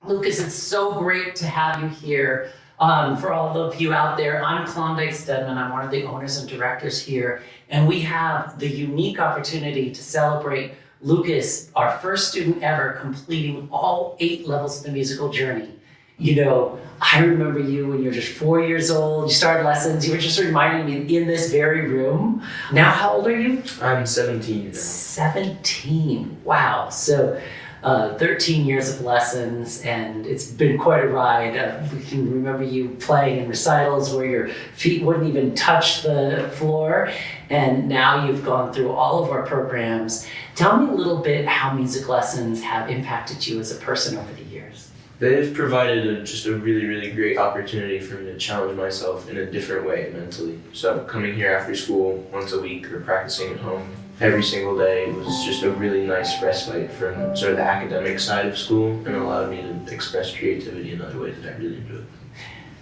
Lucas, it's so great to have you here. For all of you out there, I'm Klondike Steadman. I'm one of the owners and directors here, and we have the unique opportunity to celebrate Lucas, our first student ever, completing all 8 levels of the musical journey. You know, I remember you when you were just 4 years old, you started lessons, you were just reminding me in this very room. Now, how old are you? I'm 17 now. 17, wow. So 13 years of lessons, and it's been quite a ride. We can remember you playing in recitals where your feet wouldn't even touch the floor, and now you've gone through all of our programs. Tell me a little bit how music lessons have impacted you as a person over the years. They've provided just a really, really great opportunity for me to challenge myself in a different way mentally. So coming here after school once a week or practicing at home every single day was just a really nice respite from sort of the academic side of school, and allowed me to express creativity in other ways that I really enjoyed.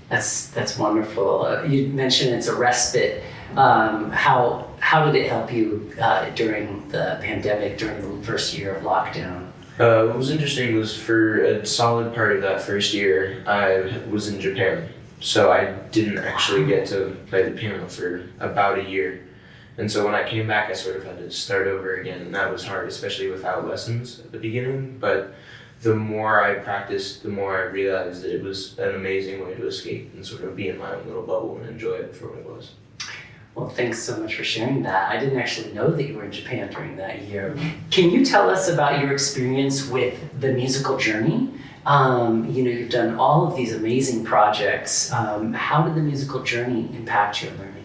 That's wonderful. You mentioned it's a respite. How did it help you during the pandemic, during the first year of lockdown? What was interesting was for a solid part of that first year, I was in Japan. So I didn't actually get to play the piano for about a year. And so when I came back, I sort of had to start over again, and that was hard, especially without lessons at the beginning. But the more I practiced, the more I realized that it was an amazing way to escape and sort of be in my own little bubble and enjoy it for what it was. Well, thanks so much for sharing that. I didn't actually know that you were in Japan during that year. Can you tell us about your experience with the musical journey? You've done all of these amazing projects. How did the musical journey impact your learning?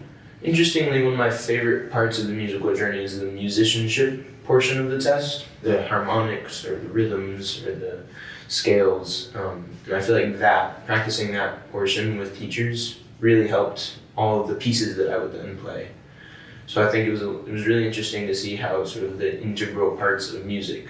Interestingly, one of my favorite parts of the musical journey is the musicianship portion of the test, the harmonics or the rhythms or the scales. And I feel like practicing that portion with teachers really helped all of the pieces that I would then play. So I think it was really interesting to see how sort of the integral parts of music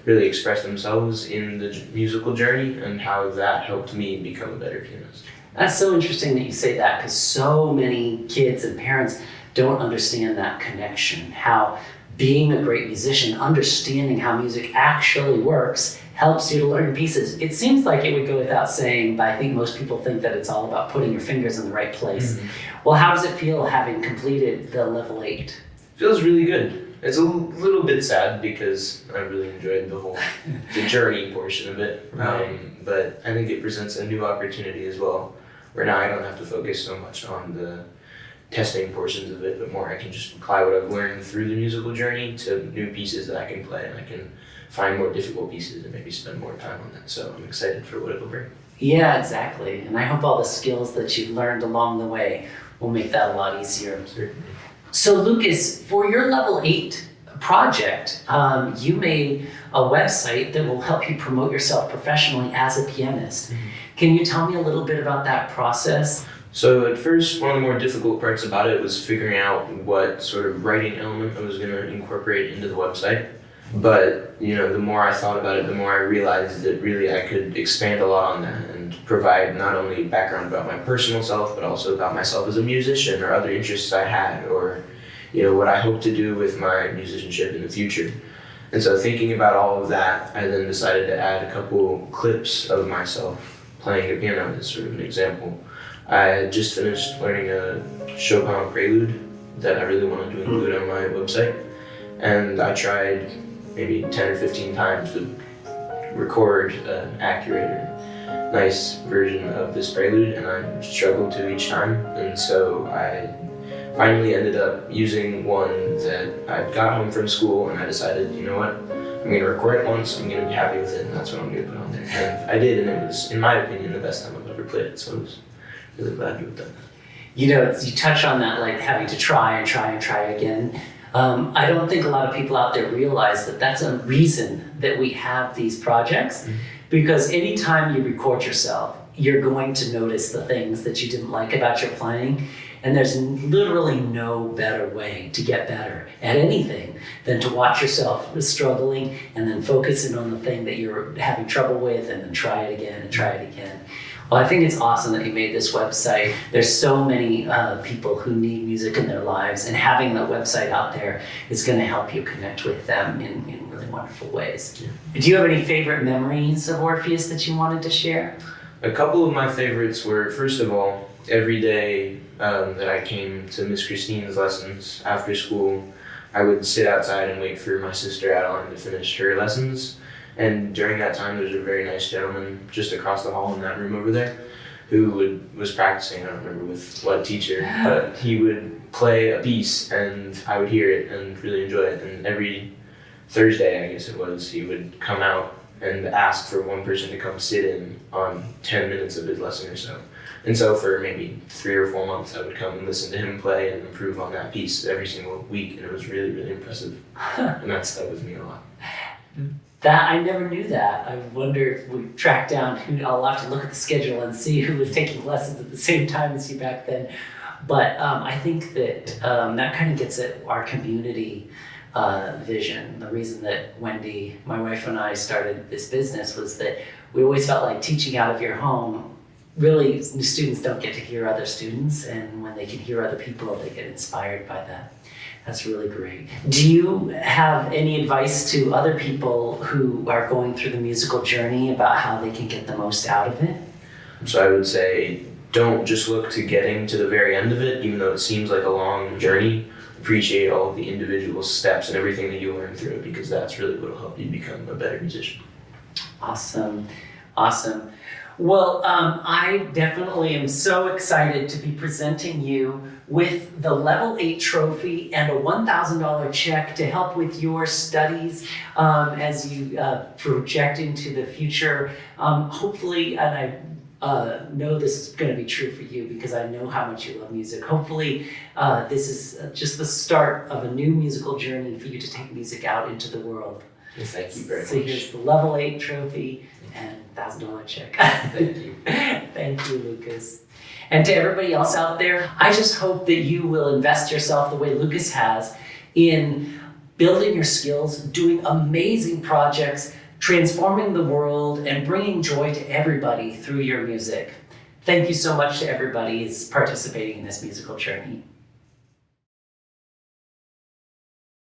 really express themselves in the musical journey, and how that helped me become a better pianist. That's so interesting that you say that, because so many kids and parents don't understand that connection, how being a great musician, understanding how music actually works, helps you to learn pieces. It seems like it would go without saying, but I think most people think that it's all about putting your fingers in the right place. Mm-hmm. Well, how does it feel having completed the level 8? Feels really good. It's a little bit sad because I really enjoyed the journey portion of it. Right. But I think it presents a new opportunity as well, where now I don't have to focus so much on the testing portions of it, but more I can just apply what I've learned through the musical journey to new pieces that I can play, and I can find more difficult pieces and maybe spend more time on that. So I'm excited for what it'll bring. Yeah, exactly. And I hope all the skills that you've learned along the way will make that a lot easier. Certainly. So Lucas, for your level 8 project, you made a website that will help you promote yourself professionally as a pianist. Mm-hmm. Can you tell me a little bit about that process? So at first, one of the more difficult parts about it was figuring out what sort of writing element I was going to incorporate into the website. But, the more I thought about it, the more I realized that really I could expand a lot on that and provide not only background about my personal self, but also about myself as a musician or other interests I had, or, what I hope to do with my musicianship in the future. And so thinking about all of that, I then decided to add a couple clips of myself playing the piano as sort of an example. I had just finished learning a Chopin prelude that I really wanted to include on my website. And I tried maybe 10 or 15 times to record an accurate or nice version of this prelude, and I struggled to each time. And so I finally ended up using one that I got home from school, and I decided, you know what, I'm going to record it once, I'm going to be happy with it, and that's what I'm going to put on there. And I did, and it was, in my opinion, the best time I've ever played it, so I was really glad to have done that. You touch on that, like having to try again. I don't think a lot of people out there realize that that's a reason that we have these projects, mm-hmm. because anytime you record yourself, you're going to notice the things that you didn't like about your playing. And there's literally no better way to get better at anything than to watch yourself struggling and then focusing on the thing that you're having trouble with, and then try it again and try it again. Well, I think it's awesome that you made this website. There's so many people who need music in their lives, and having that website out there is going to help you connect with them in really really wonderful ways. Do you have any favorite memories of Orpheus that you wanted to share? A couple of my favorites were, first of all, every day that I came to Miss Christine's lessons after school, I would sit outside and wait for my sister Adeline to finish her lessons. And during that time, there was a very nice gentleman just across the hall in that room over there who was practicing, I don't remember with what teacher, but he would play a piece and I would hear it and really enjoy it. And every Thursday, I guess it was, he would come out and ask for one person to come sit in on 10 minutes of his lesson or so. And so for maybe 3 or 4 months, I would come and listen to him play and improve on that piece every single week, and it was really, really impressive. And that stuck with me a lot. That I never knew that. I wonder if we track down who. I'll have to look at the schedule and see who was taking lessons at the same time as you back then. But I think that that kind of gets at our community vision. The reason that Wendy, my wife, and I started this business was that we always felt like teaching out of your home. Really, students don't get to hear other students, and when they can hear other people, they get inspired by that. That's really great. Do you have any advice to other people who are going through the musical journey about how they can get the most out of it? So I would say, don't just look to getting to the very end of it, even though it seems like a long journey. Appreciate all of the individual steps and everything that you learn through it, because that's really what will help you become a better musician. Awesome. Well, I definitely am so excited to be presenting you with the Level 8 trophy and a $1,000 check to help with your studies as you project into the future. Hopefully, and I know this is going to be true for you because I know how much you love music. Hopefully, this is just the start of a new musical journey for you to take music out into the world. Thank you very much. So here's the Level 8 trophy and $1,000 check. Thank you. Thank you, Lukas. And to everybody else out there, I just hope that you will invest yourself the way Lukas has in building your skills, doing amazing projects, transforming the world, and bringing joy to everybody through your music. Thank you so much to everybody who's participating in this musical journey.